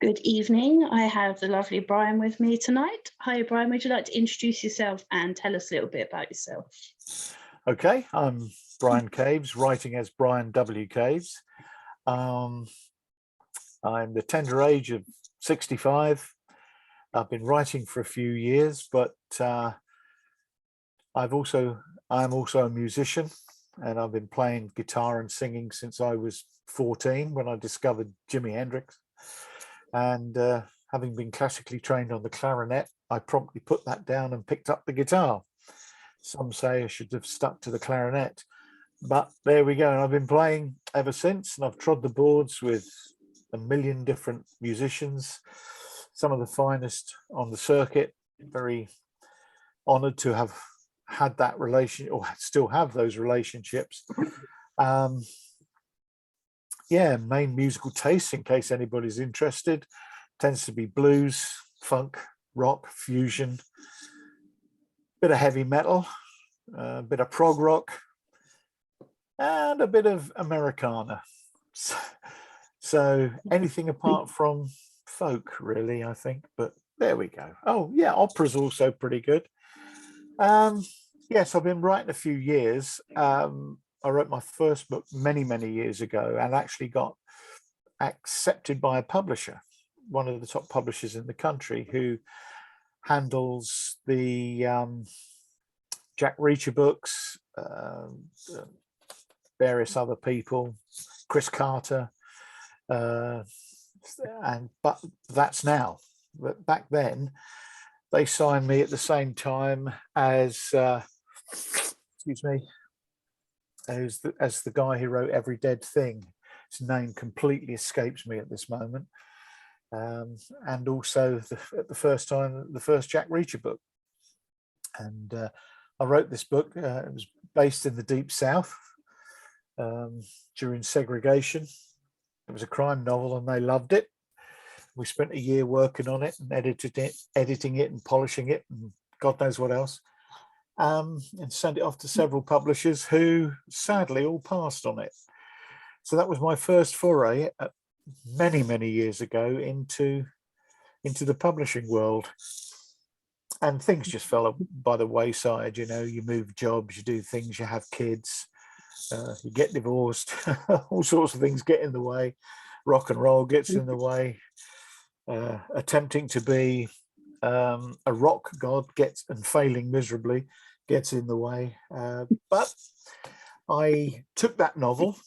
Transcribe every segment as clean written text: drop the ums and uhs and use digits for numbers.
Good evening. I have the lovely Brian with me tonight. Hi, Brian. Would you like to introduce yourself and tell us a little bit about yourself? Okay, I'm Brian Caves, writing as Brian W. Caves. Um, I'm the tender age of 65. I've been writing for a few years, but I'm also a musician, and I've been playing guitar and singing since I was 14 when I discovered Jimi Hendrix. And having been classically trained on the clarinet, I promptly put that down and picked up the guitar. Some say I should have stuck to the clarinet, but there we go. And I've been playing ever since, and I've trod the boards with a million different musicians, some of the finest on the circuit. Very honored to have had that relation, or still have those relationships. Yeah, main musical tastes, in case anybody's interested, tends to be blues, funk, rock, fusion, bit of heavy metal, a bit of prog rock, and a bit of Americana. So anything apart from folk, really, I think. But there we go. Oh yeah, opera's also pretty good. Yes, I've been writing a few years. I wrote my first book many years ago, and actually got accepted by a publisher, one of the top publishers in the country, who handles the Jack Reacher books, various other people, Chris Carter, but that's now. But back then, they signed me at the same time as excuse me, as the guy who wrote Every Dead Thing. His name completely escapes me at this moment. And also at the first time, the first Jack Reacher book. And I wrote this book. It was based in the Deep South during segregation. It was a crime novel, and they loved it. We spent a year working on it and editing it and polishing it, and God knows what else. And sent it off to several publishers who sadly all passed on it. So that was my first foray many years ago into the publishing world. And things just fell by the wayside. You know, you move jobs, you do things, you have kids, you get divorced, all sorts of things get in the way. Rock and roll gets in the way. Attempting to be a rock god and failing miserably gets in the way. But I took that novel,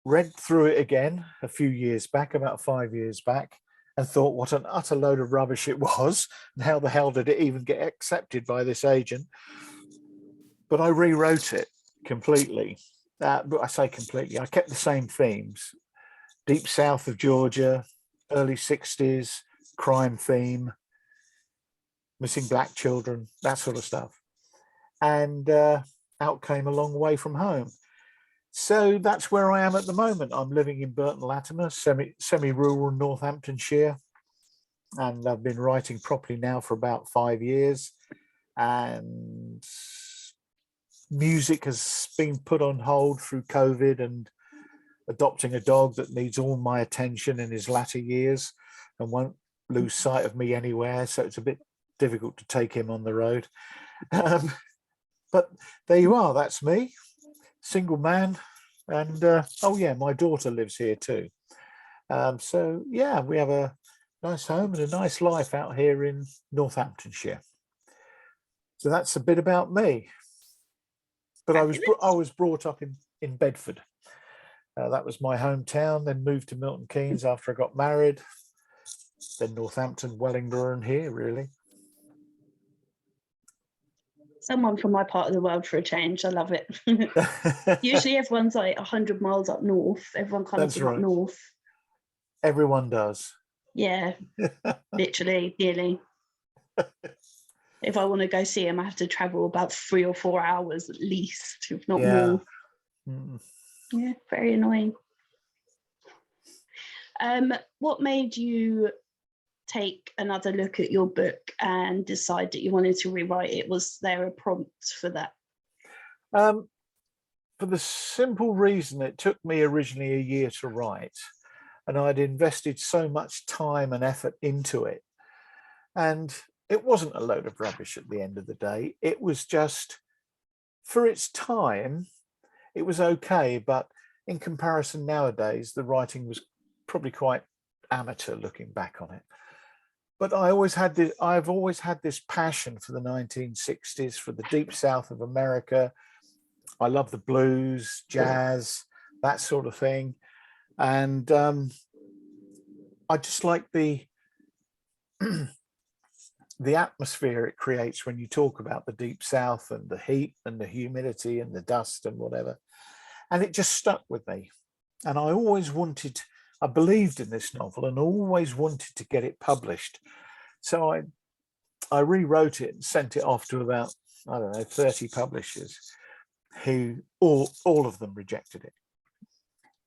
read through it again a few years back, about 5 years back, and thought what an utter load of rubbish it was, and how the hell did it even get accepted by this agent? But I rewrote it completely. But I say completely, I kept the same themes: deep south of Georgia, early 60s, crime theme, missing black children, that sort of stuff. And out came A Long Way From Home. So that's where I am at the moment. I'm living in Burton Latimer, semi-rural Northamptonshire, and I've been writing properly now for about 5 years. And music has been put on hold through COVID and adopting a dog that needs all my attention in his latter years and won't lose sight of me anywhere. So it's a bit difficult to take him on the road. But there you are. That's me, single man. And oh yeah, my daughter lives here too. So yeah, we have a nice home and a nice life out here in Northamptonshire. So that's a bit about me. But I was brought up in Bedford. That was my hometown. Then moved to Milton Keynes after I got married. Then Northampton, Wellingborough, and here really. Someone from my part of the world for a change. I love it. Usually everyone's like 100 miles up north. Everyone comes from up north. Everyone does. Yeah, literally, nearly. If I want to go see him, I have to travel about 3 or 4 hours at least, if not more. Yeah, very annoying. What made you take another look at your book and decide that you wanted to rewrite it? Was there a prompt for that? For the simple reason it took me originally a year to write. and I'd invested so much time and effort into it. And it wasn't a load of rubbish at the end of the day. It was just, for its time, it was okay. But in comparison nowadays, the writing was probably quite amateur looking back on it. But I've always had this passion for the 1960s, for the deep south of America. I love the blues, jazz, that sort of thing. And I just like the atmosphere it creates when you talk about the deep south and the heat and the humidity and the dust and whatever. And it just stuck with me. And I believed in this novel and always wanted to get it published. So I rewrote it and sent it off to about, I don't know, 30 publishers, who all of them rejected it.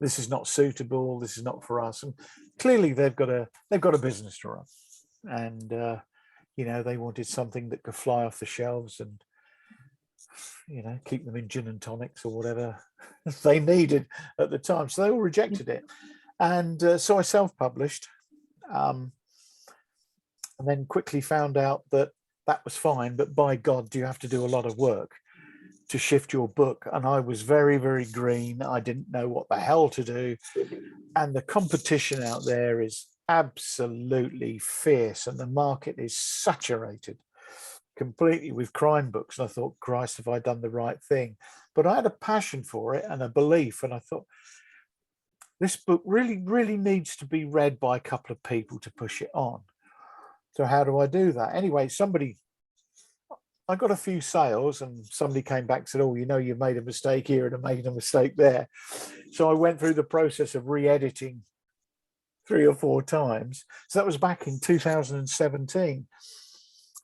This is not suitable. This is not for us. And clearly they've got a business to run. And, they wanted something that could fly off the shelves and, keep them in gin and tonics or whatever they needed at the time. So they all rejected it. And so I self-published, and then quickly found out that was fine. But by God, do you have to do a lot of work to shift your book? And I was very, very green. I didn't know what the hell to do. And the competition out there is absolutely fierce, and the market is saturated completely with crime books. And I thought, Christ, have I done the right thing? But I had a passion for it and a belief, and I thought, this book really, really needs to be read by a couple of people to push it on. So how do I do that? Anyway, I got a few sales, and somebody came back and said, oh, you made a mistake here and made a mistake there. So I went through the process of re-editing 3 or 4 times. So that was back in 2017.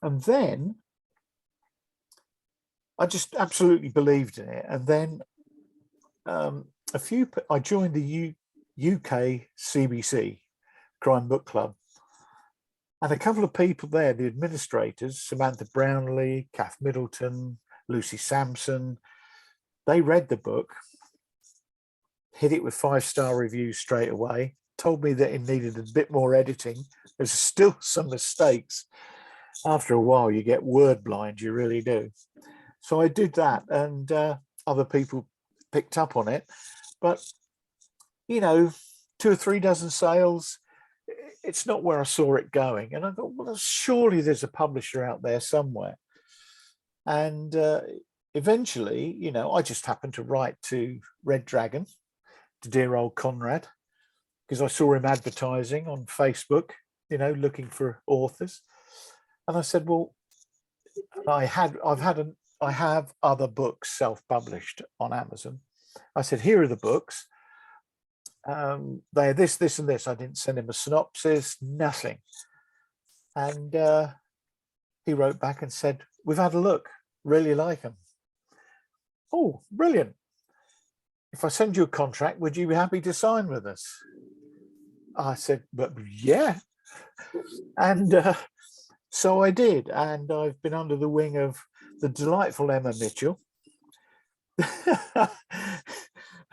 And then I just absolutely believed in it. And then I joined the UK CBC, Crime Book Club. And a couple of people there, the administrators, Samantha Brownlee, Kath Middleton, Lucy Sampson, they read the book, hit it with 5-star reviews straight away, told me that it needed a bit more editing. There's still some mistakes. After a while, you get word blind, you really do. So I did that, and other people picked up on it. But, 2 or 3 dozen sales, it's not where I saw it going. And I thought, well, surely there's a publisher out there somewhere. And eventually, I just happened to write to Red Dragon, to dear old Conrad, because I saw him advertising on Facebook, looking for authors. And I said, well, I have other books self-published on Amazon. I said, here are the books. They're this, and this. I didn't send him a synopsis, nothing. And he wrote back and said, we've had a look, really like them. Oh, brilliant. If I send you a contract, would you be happy to sign with us? I said, but yeah. And so I did. And I've been under the wing of the delightful Emma Mitchell,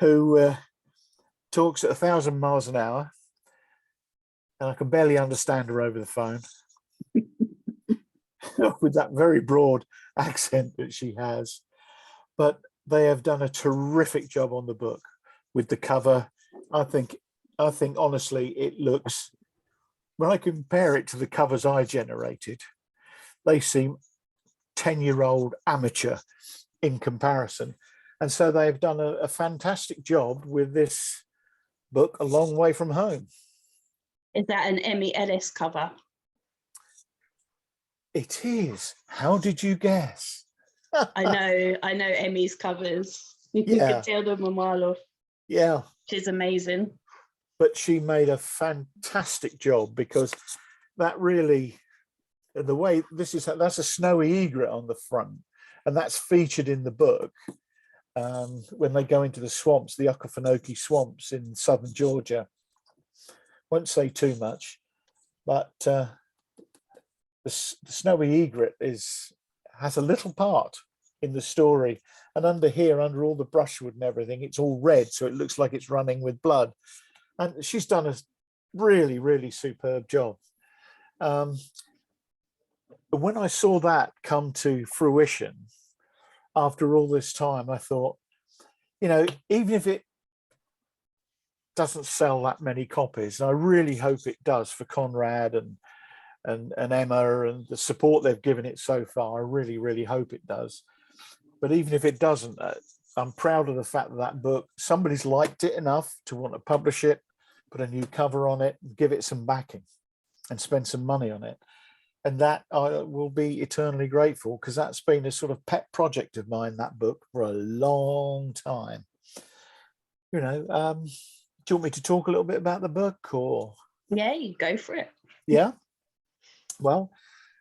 who talks at 1,000 miles an hour, and I can barely understand her over the phone with that very broad accent that she has. But they have done a terrific job on the book with the cover. I think honestly, it looks, when I compare it to the covers I generated, they seem 10-year-old amateur in comparison. And so they've done a fantastic job with this book, A Long Way From Home. Is that an Emmy Ellis cover? It is. How did you guess? I know Emmy's covers. You can tell them a mile off. Yeah. She's amazing. But she made a fantastic job, because that really, the way that's a snowy egret on the front, and that's featured in the book when they go into the swamps, the Okefenokee swamps in southern Georgia. Won't say too much, but the snowy egret has a little part in the story, and under all the brushwood and everything, it's all red, so it looks like it's running with blood. And she's done really, really superb job. But when I saw that come to fruition after all this time, I thought, even if it doesn't sell that many copies, and I really hope it does for Conrad and Emma and the support they've given it so far, I really, really hope it does. But even if it doesn't, I'm proud of the fact that book, somebody's liked it enough to want to publish it, put a new cover on it, give it some backing and spend some money on it. And that I will be eternally grateful, because that's been a sort of pet project of mine, that book, for a long time. Do you want me to talk a little bit about the book, or? Yeah, you go for it. Yeah. Well,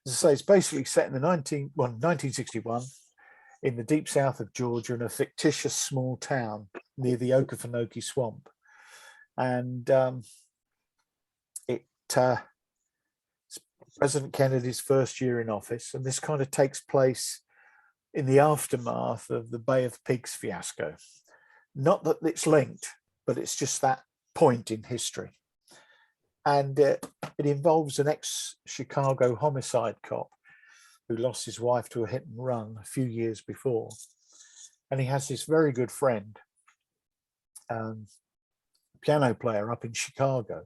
as I say, it's basically set in the 1961 in the deep south of Georgia, in a fictitious small town near the Okefenokee Swamp. And it's President Kennedy's first year in office, and this kind of takes place in the aftermath of the Bay of Pigs fiasco. Not that it's linked, but it's just that point in history. And it involves an ex-Chicago homicide cop who lost his wife to a hit and run a few years before. And he has this very good friend, piano player up in Chicago,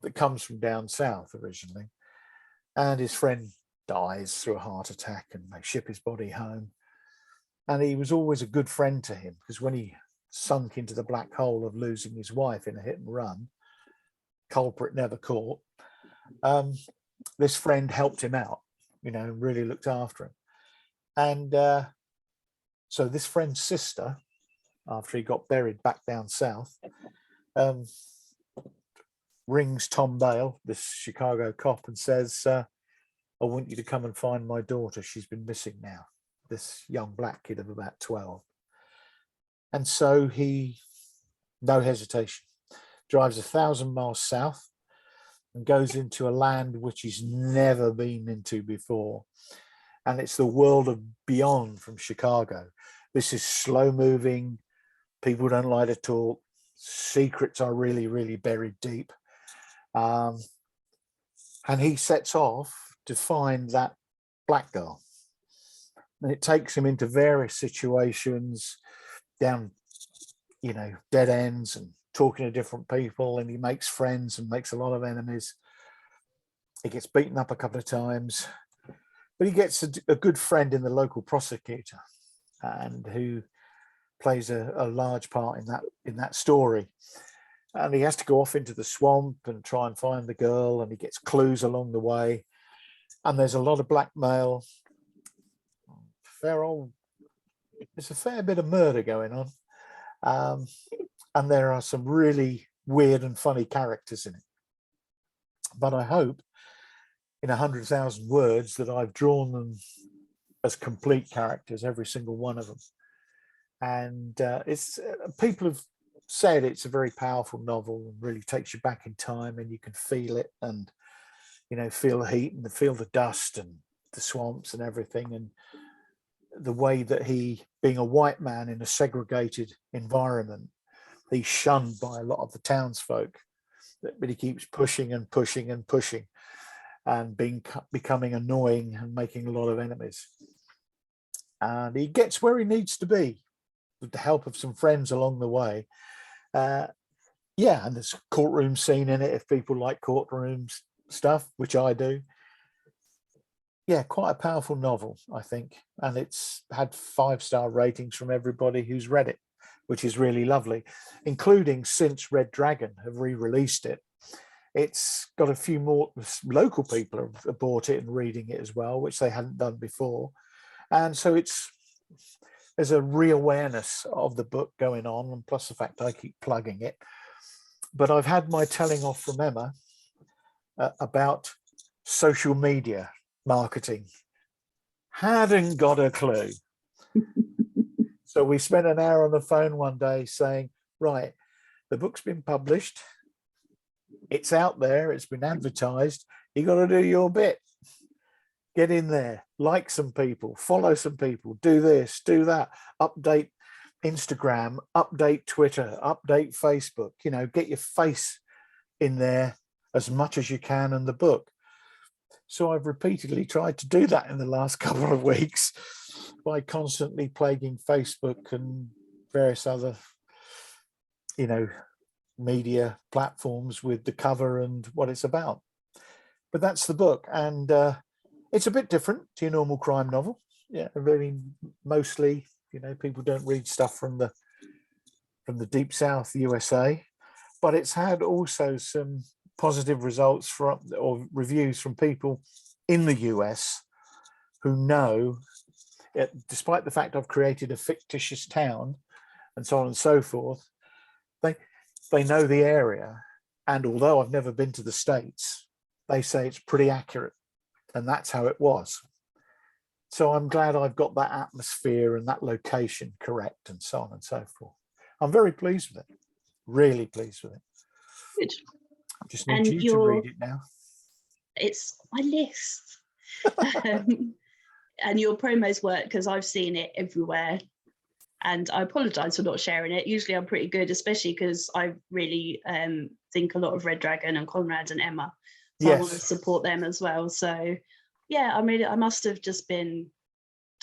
that comes from down south originally. And his friend dies through a heart attack, and they ship his body home. And he was always a good friend to him, because when he sunk into the black hole of losing his wife in a hit and run, culprit never caught, this friend helped him out, really looked after him. And so this friend's sister, after he got buried back down south, rings Tom Bale, this Chicago cop, and says, I want you to come and find my daughter. She's been missing now, this young black kid of about 12. And so he, no hesitation, drives 1,000 miles south and goes into a land which he's never been into before. And it's the world of beyond from Chicago. This is slow moving. People don't like to talk. Secrets are really, really buried deep. And he sets off to find that black girl. And it takes him into various situations, down, dead ends, and talking to different people, and he makes friends and makes a lot of enemies. He gets beaten up a couple of times, but he gets a good friend in the local prosecutor, and who plays a large part in that story. And he has to go off into the swamp and try and find the girl, and he gets clues along the way. And there's a lot of blackmail. There's a fair bit of murder going on. And there are some really weird and funny characters in it. But I hope in 100,000 words that I've drawn them as complete characters, every single one of them. And it's people have said it's a very powerful novel, and really takes you back in time, and you can feel it, and feel the heat and feel the dust and the swamps and everything. And the way that he, being a white man in a segregated environment, he's shunned by a lot of the townsfolk, but he keeps pushing and pushing and pushing, and becoming annoying and making a lot of enemies. And he gets where he needs to be with the help of some friends along the way. And there's a courtroom scene in it, if people like courtroom stuff, which I do. Yeah, quite a powerful novel, I think. And it's had 5-star ratings from everybody who's read it, which is really lovely, including, since Red Dragon have re-released it, it's got a few more local people have bought it and reading it as well, which they hadn't done before. And so there's a re-awareness of the book going on, and plus the fact I keep plugging it. But I've had my telling off from Emma about social media marketing. Hadn't got a clue. So we spent an hour on the phone one day saying, right, the book's been published, it's out there, it's been advertised, you got to do your bit. Get in there, like some people, follow some people, do this, do that, update Instagram, update Twitter, update Facebook, get your face in there as much as you can in the book. So I've repeatedly tried to do that in the last couple of weeks by constantly plaguing Facebook and various other, media platforms with the cover and what it's about. But that's the book, and it's a bit different to your normal crime novel. Yeah, really, mostly, people don't read stuff from the deep south USA, but it's had also some positive results or reviews from people in the US who know, despite the fact I've created a fictitious town and so on and so forth, they know the area, and although I've never been to the States, they say it's pretty accurate, and that's how it was. So I'm glad I've got that atmosphere and that location correct, and so on and so forth. I'm very pleased with it. Really pleased with it. Good. I just need you to read it now. It's my list. And your promos work because I've seen it everywhere. And I apologise for not sharing it. Usually I'm pretty good, especially because I really think a lot of Red Dragon and Conrad and Emma. So yes. I want to support them as well. So yeah, I must have just been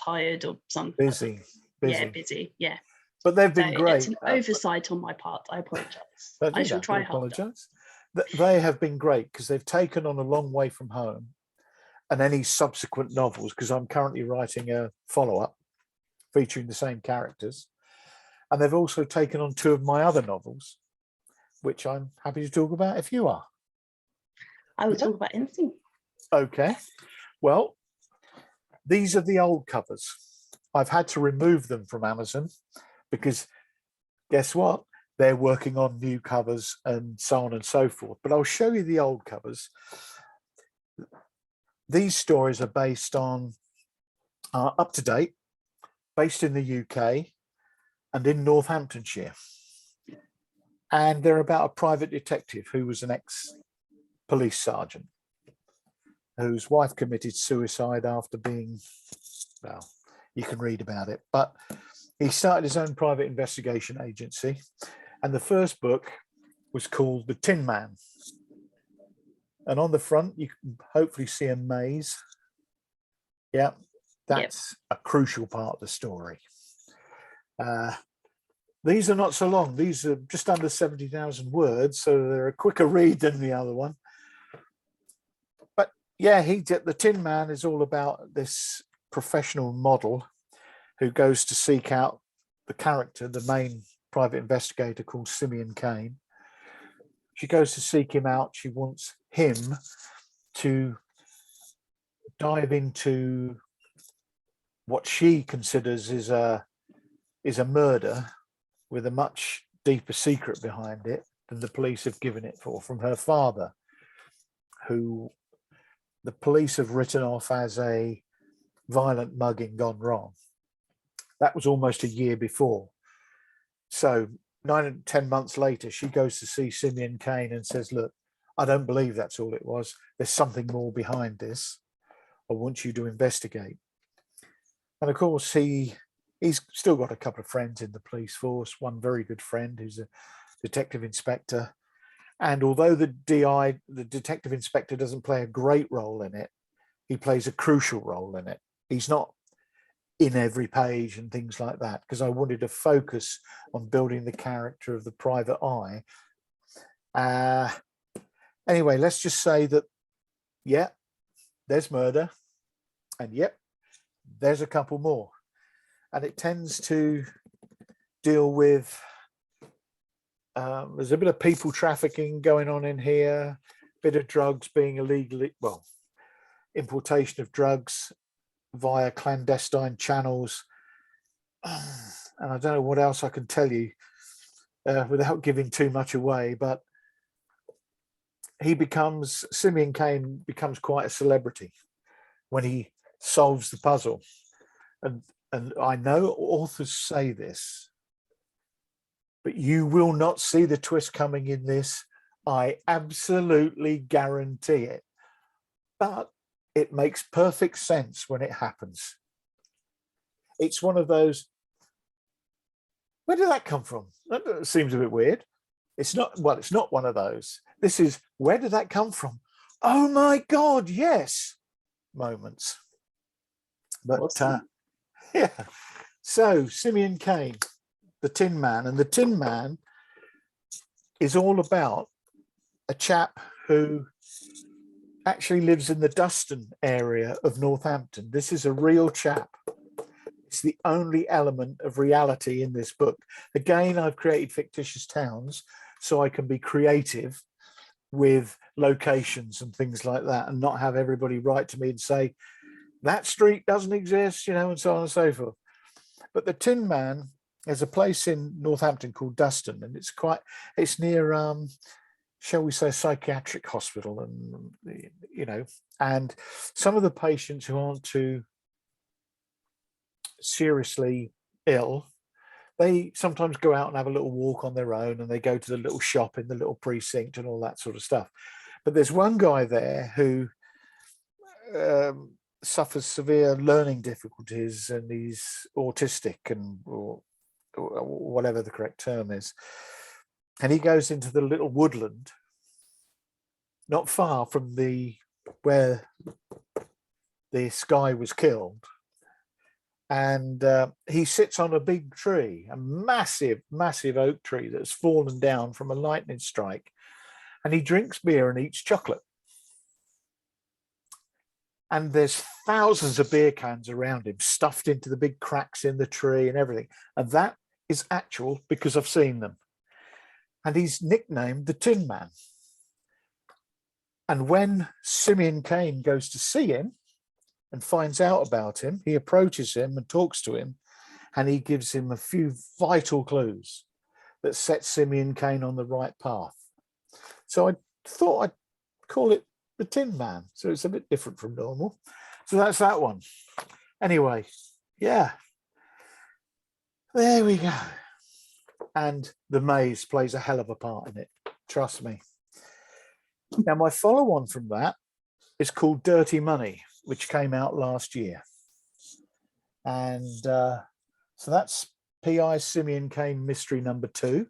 tired or something. Busy. Yeah, busy. Yeah. But they've been great. It's an oversight on my part. I apologise. I shall try harder. They have been great because they've taken on A Long Way From Home and any subsequent novels, because I'm currently writing a follow-up featuring the same characters. And they've also taken on 2 of my other novels, which I'm happy to talk about if you are. I will talk about anything. Okay. Well, these are the old covers. I've had to remove them from Amazon because guess what? They're working on new covers and so on and so forth. But I'll show you the old covers. These stories are based on up to date, based in the UK and in Northamptonshire. And they're about a private detective who was an ex-police sergeant whose wife committed suicide after being, well, you can read about it, but he started his own private investigation agency. And the first book was called The Tin Man. And on the front, you can hopefully see a maze. Yeah, that's a crucial part of the story. These are not so long. These are just under 70,000 words, so they're a quicker read than the other one. But yeah, The Tin Man is all about this professional model who goes to seek out the character, the main private investigator called Simeon Kane. She goes to seek him out. She wants him to dive into what she considers is a murder with a much deeper secret behind it than the police have given it for, from her father, who the police have written off as a violent mugging gone wrong. That was almost a year before. So 9 and 10 months later, she goes to see Simeon Kane and says, look, I don't believe that's all it was. There's something more behind this. I want you to investigate. And of course, he's still got a couple of friends in the police force, one very good friend who's a detective inspector. And although the detective inspector doesn't play a great role in it, he plays a crucial role in it. He's not in every page and things like that, because I wanted to focus on building the character of the private eye. Anyway, let's just say that, yeah, there's murder, and yep, there's a couple more. And it tends to deal with, there's a bit of people trafficking going on in here, a bit of drugs being illegally, well, importation of drugs via clandestine channels. And I don't know what else I can tell you without giving too much away, but Simeon Kane becomes quite a celebrity when he solves the puzzle. And I know authors say this, but you will not see the twist coming in this. I absolutely guarantee it. But it makes perfect sense when it happens. It's one of those, where did that come from? That seems a bit weird. It's not one of those. This is, where did that come from? Oh my God, yes, moments. But awesome. yeah, so Simeon Cain, the Tin Man, and the Tin Man is all about a chap who actually lives in the Duston area of Northampton. This is a real chap. It's the only element of reality in this book. Again, I've created fictitious towns so I can be creative with locations and things like that, and not have everybody write to me and say, that street doesn't exist, you know, and so on and so forth. But the Tin Man, there's a place in Northampton called Duston, and it's near, shall we say, a psychiatric hospital, and, you know, and some of the patients who aren't too seriously ill, they sometimes go out and have a little walk on their own, and they go to the little shop in the little precinct and all that sort of stuff. But there's one guy there who suffers severe learning difficulties, and he's autistic, and or whatever the correct term is. And he goes into the little woodland not far from where this guy was killed. And he sits on a big tree, a massive, massive oak tree that's fallen down from a lightning strike. And he drinks beer and eats chocolate. And there's thousands of beer cans around him, stuffed into the big cracks in the tree and everything. And that is actual, because I've seen them. And he's nicknamed the Tin Man. And when Simeon Cain goes to see him and finds out about him, he approaches him and talks to him, and he gives him a few vital clues that set Simeon Cain on the right path. So I thought I'd call it the Tin Man, so it's a bit different from normal. So that's that one. Anyway, yeah, there we go. And the maze plays a hell of a part in it, trust me. Now, my follow-on from that is called Dirty Money, which came out last year. And so that's P.I. Simeon Cain mystery number 2.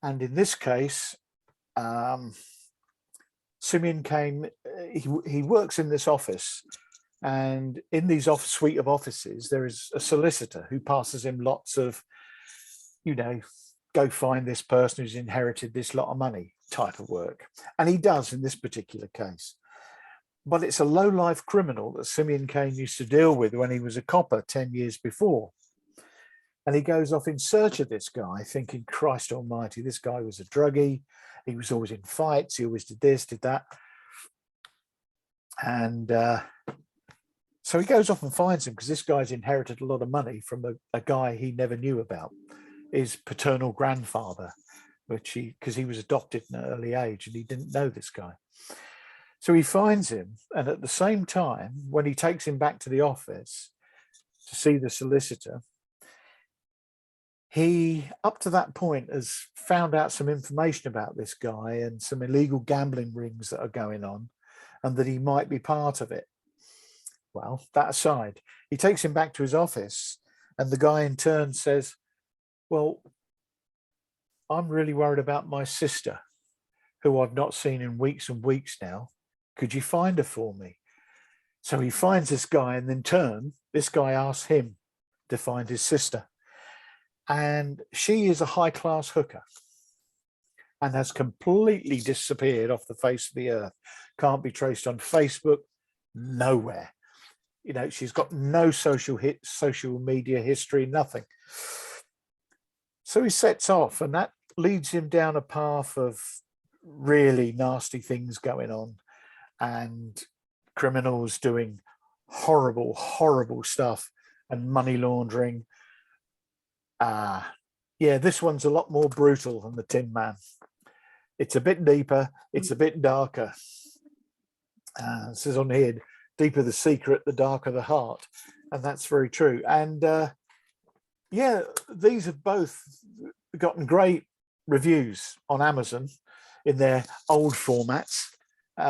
And in this case, Simeon Cain, he works in this office, and in these suite of offices, there is a solicitor who passes him lots of, you know, go find this person who's inherited this lot of money type of work. And he does in this particular case. But it's a low-life criminal that Simeon Cain used to deal with when he was a copper 10 years before. And he goes off in search of this guy, thinking, Christ almighty, this guy was a druggie. He was always in fights. He always did this, did that. And so he goes off and finds him, because this guy's inherited a lot of money from a guy he never knew about, his paternal grandfather, because he was adopted in an early age and he didn't know this guy. So he finds him, and at the same time, when he takes him back to the office to see the solicitor, he, up to that point, has found out some information about this guy and some illegal gambling rings that are going on, and that he might be part of it. Well, that aside, he takes him back to his office, and the guy in turn says, well, I'm really worried about my sister, who I've not seen in weeks and weeks now. Could you find her for me? So he finds this guy, and in turn, this guy asks him to find his sister. And she is a high-class hooker and has completely disappeared off the face of the earth. Can't be traced on Facebook, nowhere. You know, she's got no social media history, nothing. So he sets off, and that leads him down a path of really nasty things going on, and criminals doing horrible, horrible stuff, and money laundering. Yeah, this one's a lot more brutal than the Tin Man. It's a bit deeper, it's a bit darker. It says on here, deeper the secret, the darker the heart. And that's very true. And yeah, these have both gotten great reviews on Amazon in their old formats,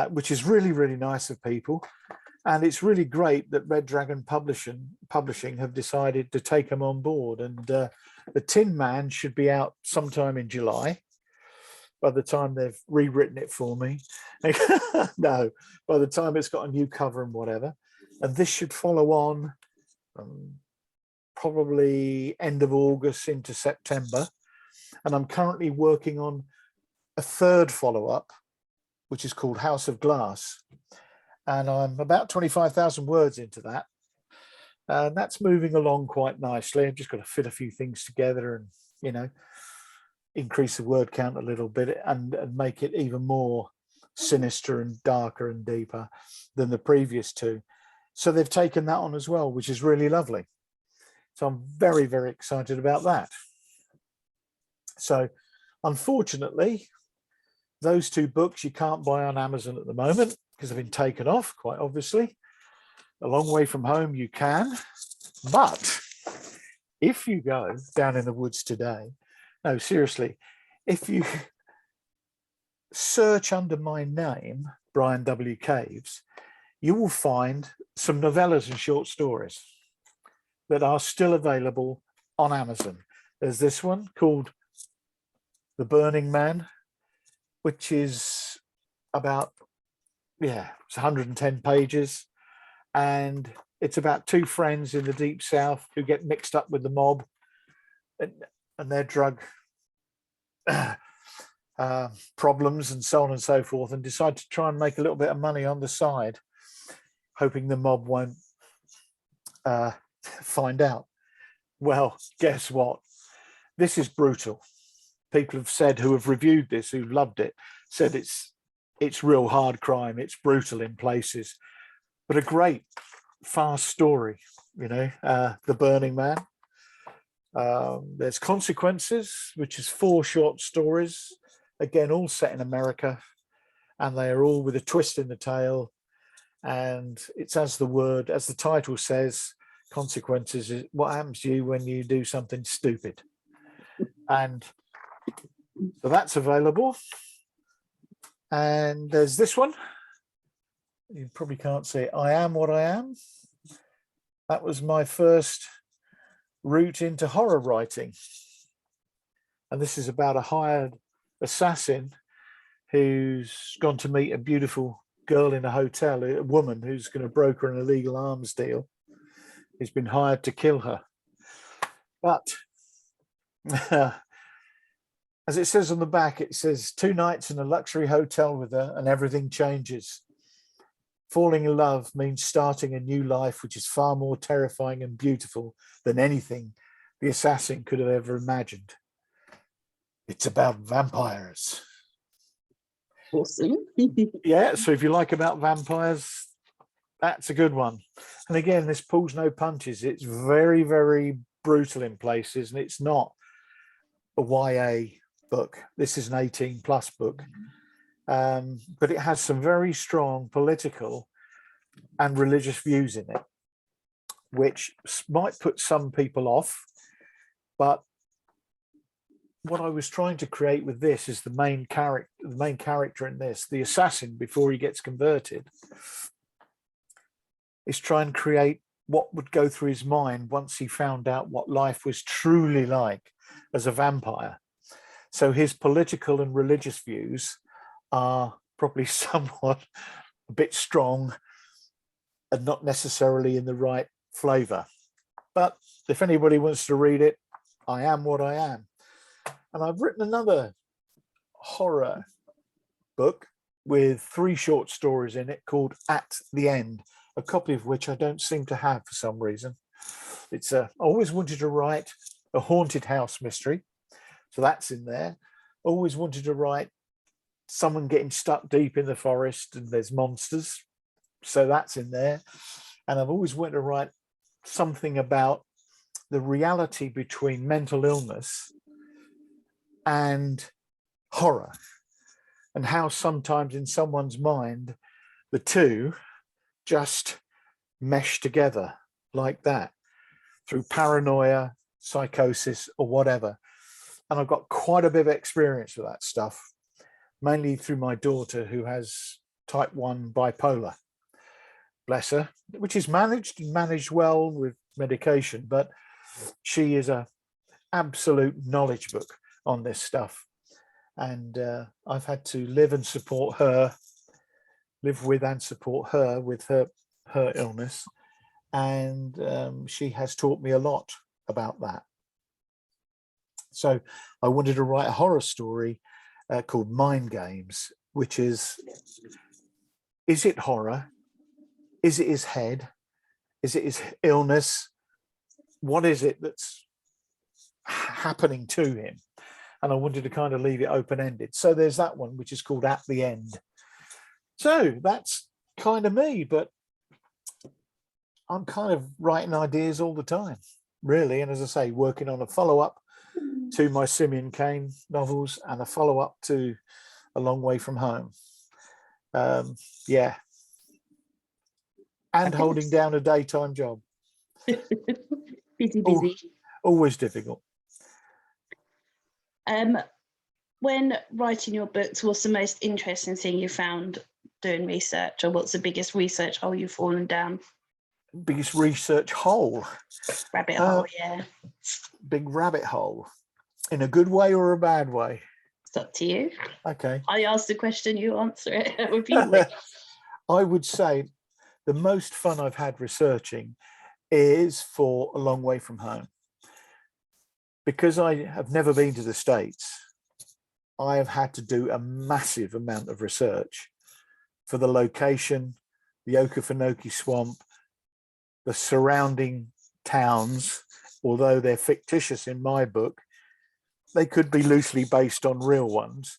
which is really, really nice of people. And it's really great that Red Dragon Publishing have decided to take them on board. And the Tin Man should be out sometime in July. by the time they've rewritten it for me. No, by the time it's got a new cover and whatever. And this should follow on probably end of August into September. And I'm currently working on a third follow-up, which is called House of Glass. And I'm about 25,000 words into that. And that's moving along quite nicely. I've just got to fit a few things together and, you know, increase the word count a little bit and make it even more sinister and darker and deeper than the previous two. So they've taken that on as well, which is really lovely. So I'm very, very excited about that. So unfortunately, those two books you can't buy on Amazon at the moment because they've been taken off, quite obviously. A Long Way From Home you can, but if you go down in the woods today, no, seriously, if you search under my name, Brian W. Caves, you will find some novellas and short stories that are still available on Amazon. There's this one called The Burning Man, which is about, it's 110 pages. And it's about two friends in the Deep South who get mixed up with the mob and their drug problems and so on and so forth, and decide to try and make a little bit of money on the side, hoping the mob won't find out. Well, guess what? This is brutal. People have said, who have reviewed this, who loved it, said it's real hard crime. It's brutal in places, but a great fast story, you know. The Burning Man. There's Consequences, which is 4 short stories, again, all set in America, and they are all with a twist in the tale. And it's as the title says, consequences is what happens to you when you do something stupid. And so that's available. And there's this one. You probably can't see it. I Am What I Am. That was my first route into horror writing. And this is about a hired assassin who's gone to meet a beautiful girl in a hotel, a woman who's going to broker an illegal arms deal. He's been hired to kill her. But as it says on the back, it says 2 nights in a luxury hotel with her and everything changes. Falling in love means starting a new life, which is far more terrifying and beautiful than anything the assassin could have ever imagined. It's about vampires. Awesome. Yeah, so if you like about vampires, that's a good one. And again, this pulls no punches. It's very, very brutal in places, and it's not a YA book. This is an 18+ book. But it has some very strong political and religious views in it, which might put some people off. But what I was trying to create with this is the main character in this, the assassin, before he gets converted, is try and create what would go through his mind once he found out what life was truly like as a vampire. So his political and religious views are probably somewhat a bit strong and not necessarily in the right flavor. But if anybody wants to read it, I Am What I Am. And I've written another horror book with 3 short stories in it called At the End, a copy of which I don't seem to have for some reason. I always wanted to write a haunted house mystery, so that's in there. Always wanted to write someone getting stuck deep in the forest and there's monsters, so that's in there. And I've always wanted to write something about the reality between mental illness and horror, and how sometimes in someone's mind the two just mesh together like that through paranoia, psychosis, or whatever. And I've got quite a bit of experience with that stuff, mainly through my daughter, who has type 1 bipolar, bless her, which is managed well with medication, but she is a absolute knowledge book on this stuff. and I've had to live with and support her with her illness, and she has taught me a lot about that. So I wanted to write a horror story called Mind Games, which is it horror? Is it his head? Is it his illness? What is it that's happening to him? And I wanted to kind of leave it open-ended. So there's that one, which is called At the End. So that's kind of me, but I'm kind of writing ideas all the time, really. And as I say, working on a follow-up to my Simeon Cain novels and a follow-up to A Long Way From Home. Yeah. And holding down a daytime job. busy. Always difficult. When writing your books, what's the most interesting thing you found doing research, or what's the biggest research hole you've fallen down? Biggest research hole? Rabbit hole, yeah. Big rabbit hole. In a good way or a bad way? It's up to you. Okay. I ask the question, you answer it. I would say the most fun I've had researching is for A Long Way From Home. Because I have never been to the States, I have had to do a massive amount of research for the location, the Okefenokee Swamp, the surrounding towns. Although they're fictitious in my book, they could be loosely based on real ones.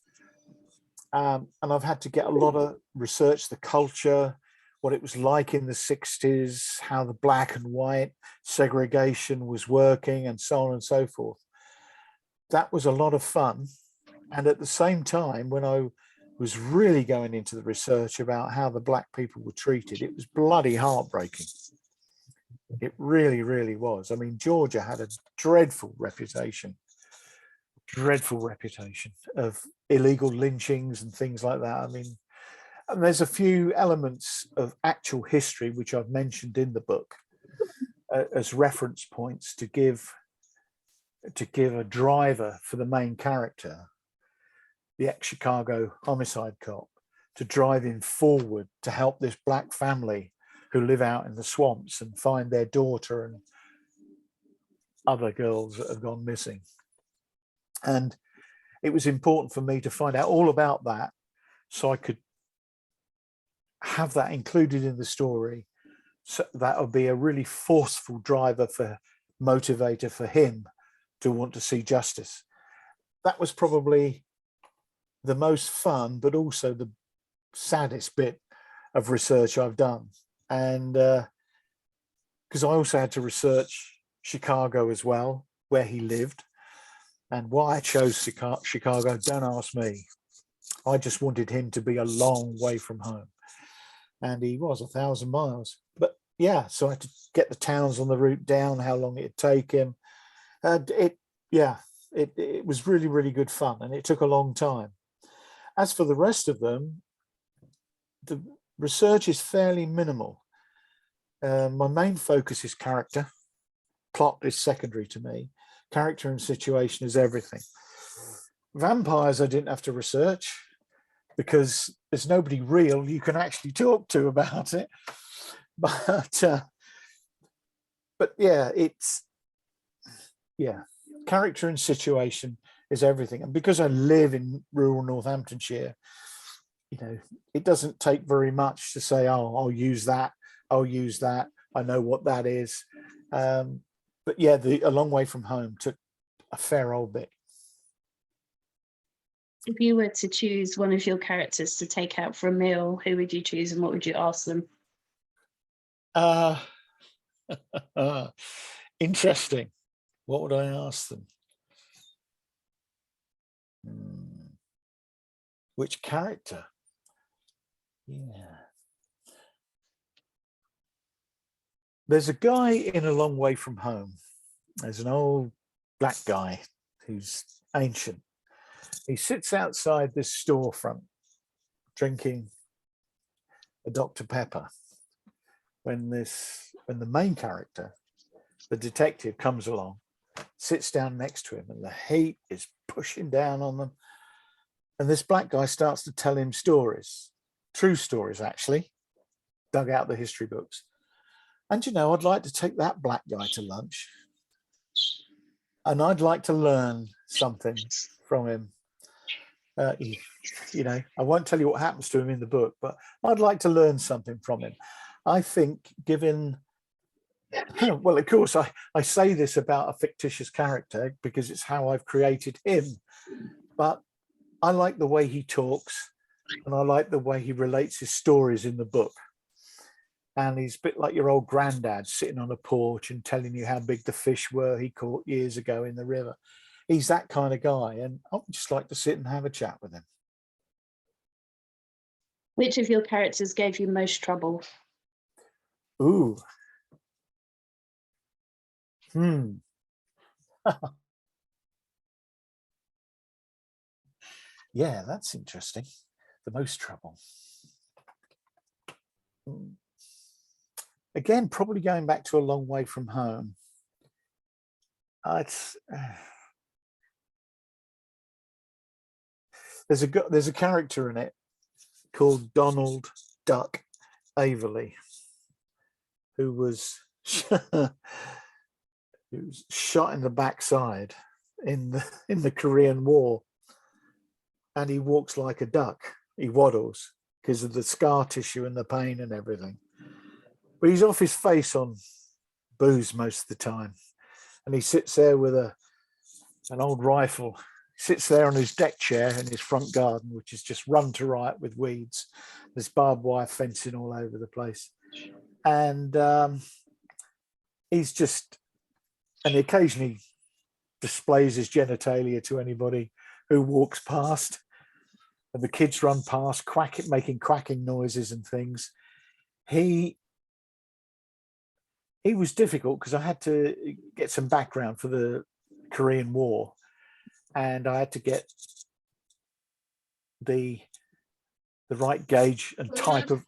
And I've had to get a lot of research, the culture, what it was like in the 60s, how the black and white segregation was working, and so on and so forth. That was a lot of fun. And at the same time, when I was really going into the research about how the black people were treated, it was bloody heartbreaking. It really, really was. I mean, Georgia had a dreadful reputation of illegal lynchings and things like that. I mean, and there's a few elements of actual history which I've mentioned in the book as reference points to give a driver for the main character, the ex-Chicago homicide cop, to drive him forward to help this black family who live out in the swamps and find their daughter and other girls that have gone missing. And it was important for me to find out all about that so I could have that included in the story. So that would be a really forceful motivator for him to want to see justice. That was probably the most fun, but also the saddest bit of research I've done. And because I also had to research Chicago as well, where he lived. And why I chose Chicago, don't ask me. I just wanted him to be a long way from home. And he was 1,000 miles. But yeah, so I had to get the towns on the route down, how long it'd take him. It was really, really good fun. And it took a long time. As for the rest of them, the research is fairly minimal. My main focus is character. Plot is secondary to me. Character and situation is everything. Vampires I didn't have to research because there's nobody real you can actually talk to about it. But yeah, character and situation is everything. And because I live in rural Northamptonshire, it doesn't take very much to say, oh, I'll use that. I know what that is. But yeah, A Long Way From Home took a fair old bit. If you were to choose one of your characters to take out for a meal, who would you choose and what would you ask them? Interesting. What would I ask them? Which character? Yeah. There's a guy in A Long Way From Home. There's an old black guy who's ancient. He sits outside this storefront drinking a Dr. Pepper when the main character, the detective, comes along, sits down next to him, and the heat is pushing down on them. And this black guy starts to tell him stories, true stories, actually, dug out the history books. And, you know, I'd like to take that black guy to lunch. And I'd like to learn something from him. You know, I won't tell you what happens to him in the book, but I'd like to learn something from him. I think given, well, of course, I say this about a fictitious character because it's how I've created him. But I like the way he talks and I like the way he relates his stories in the book. And he's a bit like your old granddad sitting on a porch and telling you how big the fish were he caught years ago in the river. He's that kind of guy. And I would just like to sit and have a chat with him. Which of your characters gave you most trouble? Ooh. Yeah, that's interesting. The most trouble. Again, probably going back to A Long Way from Home. There's a character in it called Donald Duck Averley, who was shot in the backside in the Korean War, and he walks like a duck. He waddles because of the scar tissue and the pain and everything. But he's off his face on booze most of the time, and he sits there with an old rifle. Sits there on his deck chair in his front garden, which is just run to riot with weeds. There's barbed wire fencing all over the place, and he's just, and he occasionally displays his genitalia to anybody who walks past, and the kids run past, making quacking noises and things. He was difficult because I had to get some background for the Korean War, and I had to get the right gauge and type of.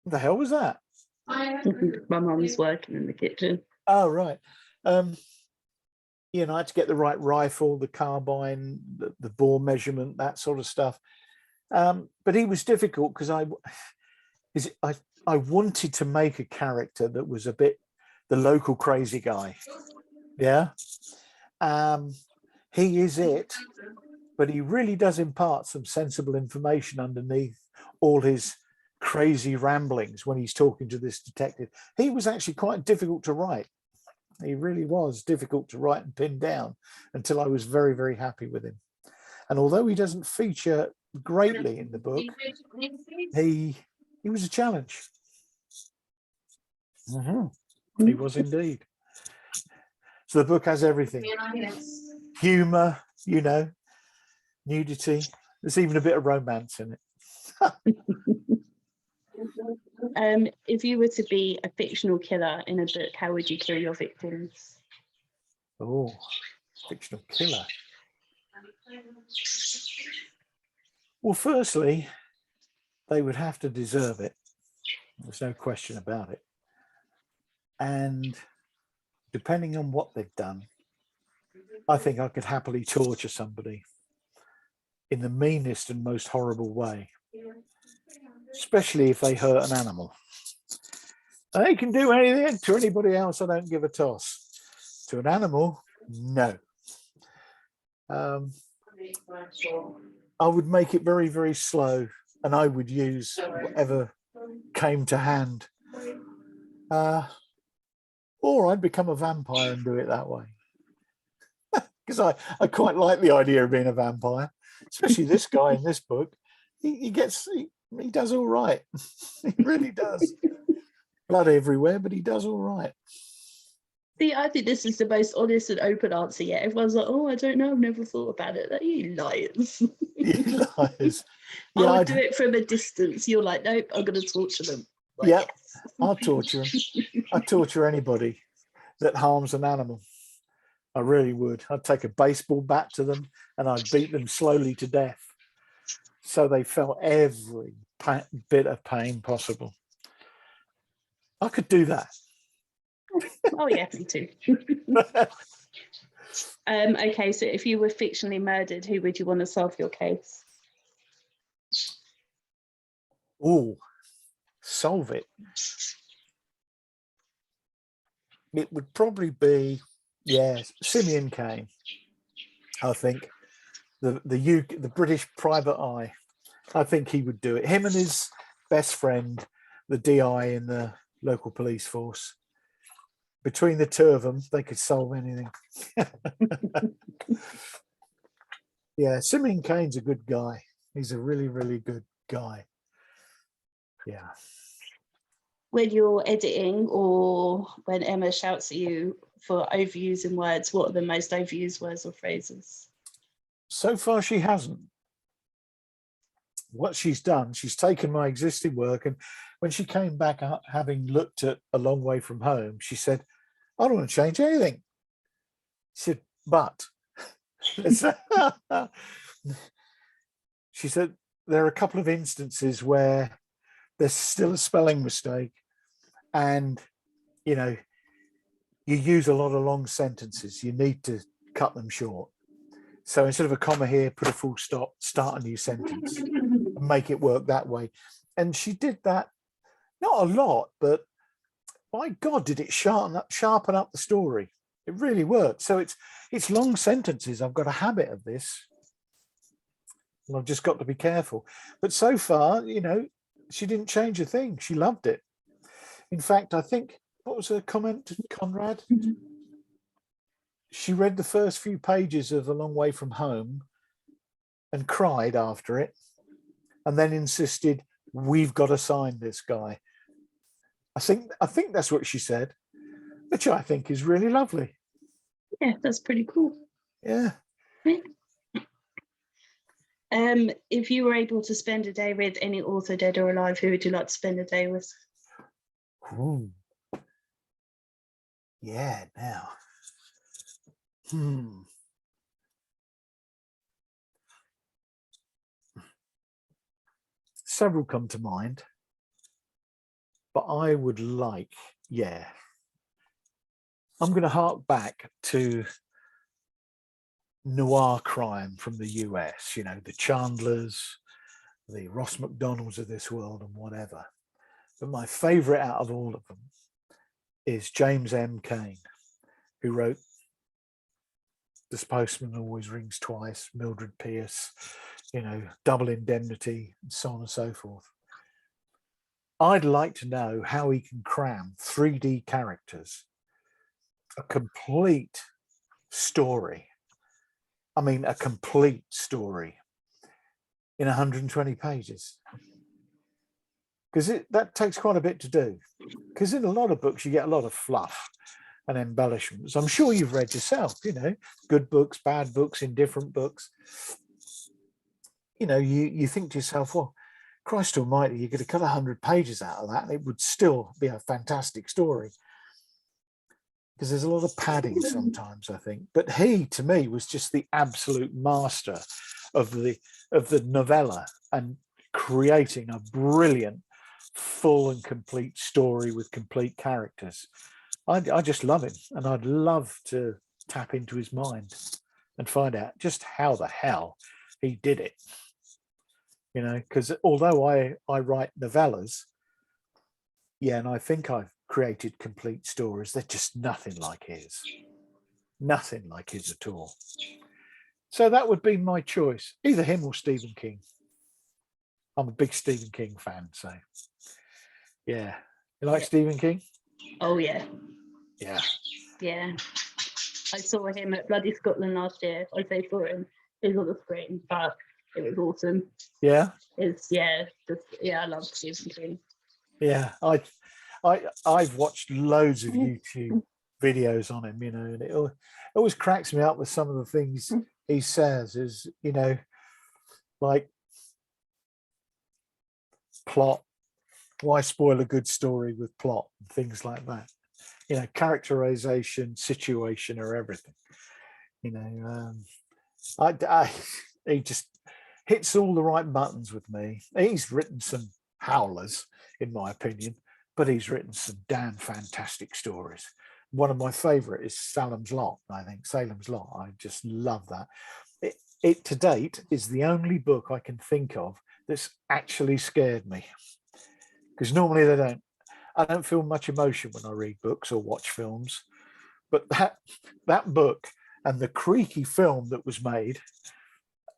What the hell was that? My mum's working in the kitchen. Oh, right. You know, I had to get the right rifle, the carbine, the bore measurement, that sort of stuff. But he was difficult because I wanted to make a character that was a bit the local crazy guy. Yeah. He is it, but he really does impart some sensible information underneath all his crazy ramblings when he's talking to this detective. He was actually quite difficult to write. He really was difficult to write and pin down until I was very, very happy with him. And although he doesn't feature greatly in the book, he was a challenge. He was indeed. So the book has everything. Humor, you know, nudity. There's even a bit of romance in it. If you were to be a fictional killer in a book, how would you kill your victims? Oh, fictional killer. Well, firstly, they would have to deserve it. There's no question about it. And depending on what they've done, I think I could happily torture somebody in the meanest and most horrible way, especially if they hurt an animal. They can do anything to anybody else. I don't give a toss. To an animal, no. I would make it very, very slow, and I would use whatever came to hand. Or I'd become a vampire and do it that way. Because I quite like the idea of being a vampire, especially this guy in this book. He does all right. He really does. Blood everywhere, but he does all right. See, I think this is the most honest and open answer yet. Everyone's like, oh, I don't know, I've never thought about it. Like, you liars. You liars. Yeah, I would do it from a distance. You're like, nope, I'm going to torture them. Like, yeah, yes. I'll torture them. I'd torture anybody that harms an animal. I really would. I'd take a baseball bat to them and I'd beat them slowly to death so they felt every bit of pain possible. I could do that. Oh, yeah, me too. Okay, so if you were fictionally murdered, who would you want to solve your case? Oh, solve it. It would probably be, Simeon Kane. I think the British private eye. I think he would do it. Him and his best friend, the DI in the local police force. Between the two of them, they could solve anything. Yeah, Simeon Kane's a good guy. He's a really, really good guy. Yeah. When you're editing or when Emma shouts at you for overusing words, what are the most overused words or phrases? So far, she hasn't. What she's done, she's taken my existing work, and when she came back having looked at A Long Way From Home, she said, I don't want to change anything. She said, but she said there are a couple of instances where there's still a spelling mistake, and you use a lot of long sentences. You need to cut them short. So instead of a comma here, put a full stop, start a new sentence, and make it work that way. And she did that, not a lot, but by God, did it sharpen up the story. It really worked. So it's long sentences. I've got a habit of this. And I've just got to be careful. But so far, she didn't change a thing. She loved it. In fact, I think, what was her comment to Conrad? She read the first few pages of A Long Way From Home and cried after it, and then insisted, we've got to sign this guy. I think that's what she said, which I think is really lovely. Yeah, that's pretty cool. Yeah. If you were able to spend a day with any author, dead or alive, who would you like to spend a day with? Ooh. Yeah, now. Several come to mind, but I would like, I'm going to hark back to noir crime from the US, the Chandlers, the Ross McDonalds of this world and whatever. But my favorite out of all of them is James M. Cain, who wrote This Postman Always Rings Twice, Mildred Pierce, Double Indemnity, and so on and so forth. I'd like to know how he can cram 3D characters, a complete story. I mean, a complete story in 120 pages. Because that takes quite a bit to do. Because in a lot of books, you get a lot of fluff and embellishments. I'm sure you've read yourself, good books, bad books, indifferent books. You think to yourself, well, Christ almighty, you could have cut 100 pages out of that and it would still be a fantastic story. Because there's a lot of padding sometimes, I think. But he, to me, was just the absolute master of the novella and creating a brilliant, full and complete story with complete characters. I just love him, and I'd love to tap into his mind and find out just how the hell he did it. Because although I write novellas, and I think I've created complete stories, they're just nothing like his. Nothing like his at all. So that would be my choice, either him or Stephen King. I'm a big Stephen King fan, so yeah. You like Stephen King? Oh, yeah. Yeah. Yeah. I saw him at Bloody Scotland last year. I say saw him. He was on the screen, but it was awesome. Yeah. I love Stephen King. Yeah. I've watched loads of YouTube videos on him, and it always cracks me up with some of the things he says is, like plot, why spoil a good story with plot and things like that. Characterization, situation, or everything. He just hits all the right buttons with me. He's written some howlers, in my opinion, but he's written some damn fantastic stories. one of my favorite is Salem's Lot. I think Salem's Lot. I just love that. It to date is the only book I can think of that's actually scared me, because normally I don't feel much emotion when I read books or watch films, but that book and the creaky film that was made.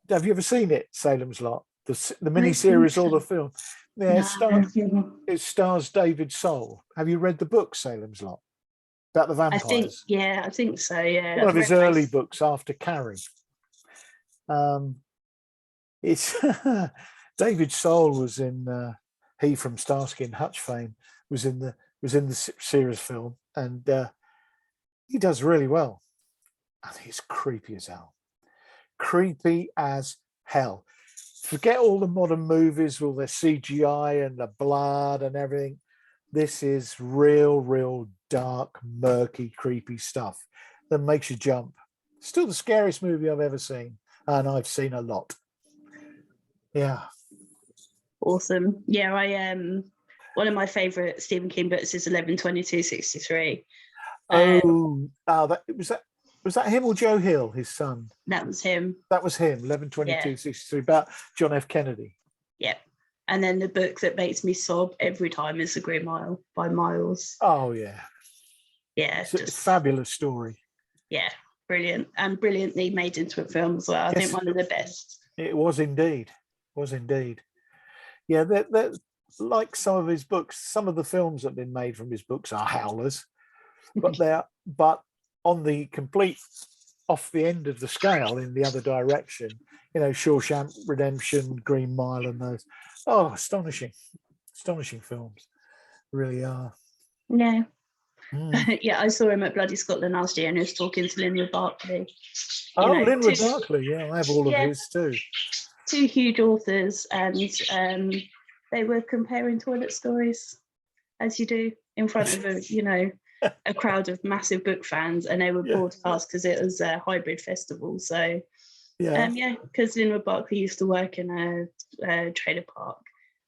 Have you ever seen it, Salem's Lot? The mini series or the film? Yeah, it stars David Soul. Have you read the book Salem's Lot about the vampires? I think so. Yeah, one of his early books after Carrie. It's David Soul was in. He from Starsky and Hutch fame was in the series film, and he does really well. And he's creepy as hell. Creepy as hell. Forget all the modern movies, all their CGI and the blood and everything. This is real dark, murky, creepy stuff that makes you jump. Still the scariest movie I've ever seen, and I've seen a lot. Yeah. Awesome. Yeah, one of my favorite Stephen King books is 11/22/63. Was that him or Joe Hill, his son? That was him. That was him. 11/22/63, about John F. Kennedy. Yeah. And then the book that makes me sob every time is The Green Mile by Miles. Oh yeah. Yeah. It's a fabulous story. Yeah, brilliant. And brilliantly made into a film as well. I think one of the best. It was indeed. Yeah, they're like some of his books. Some of the films that have been made from his books are howlers, but on the complete off the end of the scale in the other direction, Shawshank Redemption, Green Mile, and those. Oh, astonishing films, really are. Yeah. Yeah, I saw him at Bloody Scotland last year, and he was talking to Linwood Barclay. Linwood Barclay, yeah, I have all of his too. Two huge authors, and they were comparing toilet stories, as you do, in front of a crowd of massive book fans, and they were broadcast because it was a hybrid festival. So because Linwood Barclay used to work in a trailer park,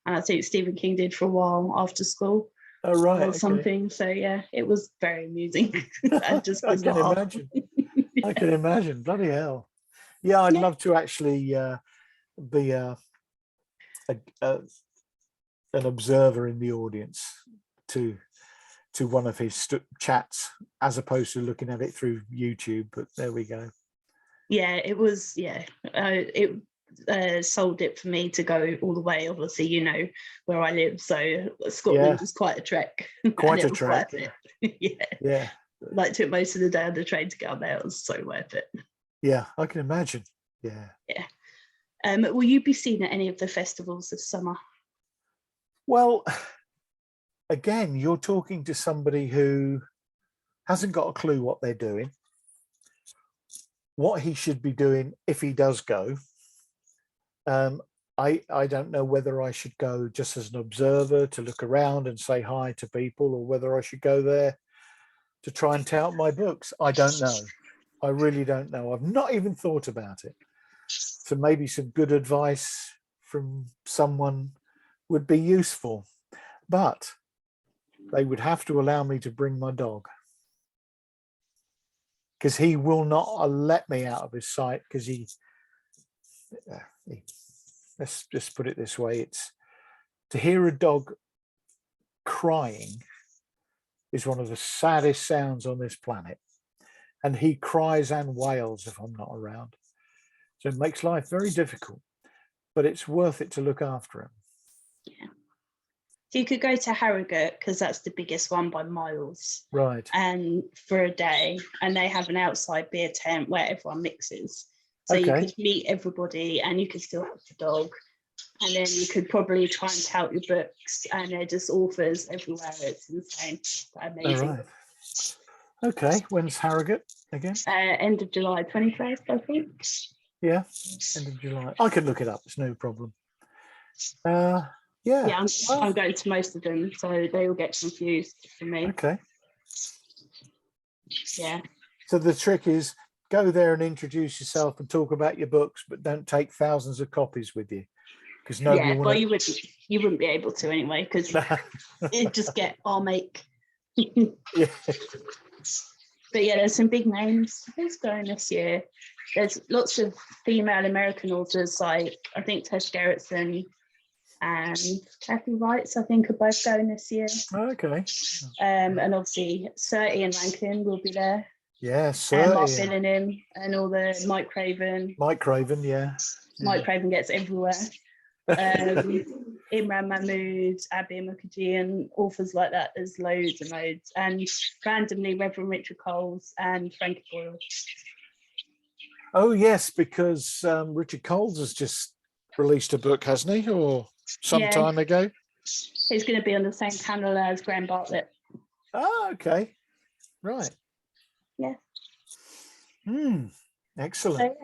and I think Stephen King did for a while after school. Oh, right. Or something. So yeah, it was very amusing. I can imagine. I can imagine. Bloody hell. Yeah, I'd love to actually be an observer in the audience to one of his chats, as opposed to looking at it through YouTube. But there we go. Yeah, it was. Yeah, it sold it for me to go all the way. Obviously, where I live, so Scotland was quite a trek. Quite a trek. Yeah. Like took most of the day on the train to get up there. It was so worth it. Yeah, I can imagine. Yeah. Will you be seen at any of the festivals this summer? Well, again, you're talking to somebody who hasn't got a clue what they're doing, what he should be doing if he does go. I don't know whether I should go just as an observer to look around and say hi to people, or whether I should go there to try and tout my books. I don't know. I really don't know. I've not even thought about it. So maybe some good advice from someone would be useful, but they would have to allow me to bring my dog, because he will not let me out of his sight, because he let's just put it this way, it's to hear a dog crying is one of the saddest sounds on this planet, and he cries and wails if I'm not around. So it makes life very difficult, but it's worth it to look after him. Yeah. So you could go to Harrogate, because that's the biggest one by miles. Right. And for a day, and they have an outside beer tent where everyone mixes. So you could meet everybody, and you could still have the dog. And then you could probably try and tout your books, and they're just authors everywhere. It's insane. Amazing. All right. Okay. When's Harrogate again? End of July, 21st, I think. Yeah, end of July. I can look it up. It's no problem. Yeah, I'm going to most of them, so they all get confused for me. Okay. Yeah. So the trick is go there and introduce yourself and talk about your books, but don't take thousands of copies with you, because nobody. Well, you wouldn't be able to anyway, because it'd just get our make. Yeah. But yeah, there's some big names. Who's going this year? There's lots of female American authors, like I think Tess Gerritsen and Kathy Wrights, I think, are both going this year. Okay. And obviously, Ian Rankin will be there. Yes, And Mark Billingham and all the Mike Craven. Mike Craven, yeah. Mike Craven gets everywhere. Imran Mahmood, Abir Mukherjee, and authors like that. There's loads and loads. And randomly, Reverend Richard Coles and Frankie Boyle. Oh, yes, because Richard Coles has just released a book, hasn't he? Or some time ago? He's going to be on the same panel as Graham Bartlett. Oh, okay. Right. Yeah. Excellent. So,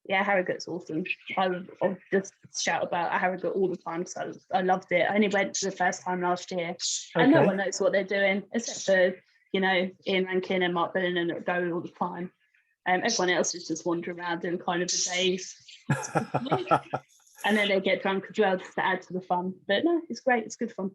yeah, Harrogate's awesome. I'll just shout about Harrogate all the time because I loved it. I only went for the first time last year, and no one knows what they're doing except for Ian Rankin and Mark Billingham that go all the time. Everyone else is just wandering around doing kind of a days, and then they get drunk as well just to add to the fun. But no, it's great. It's good fun.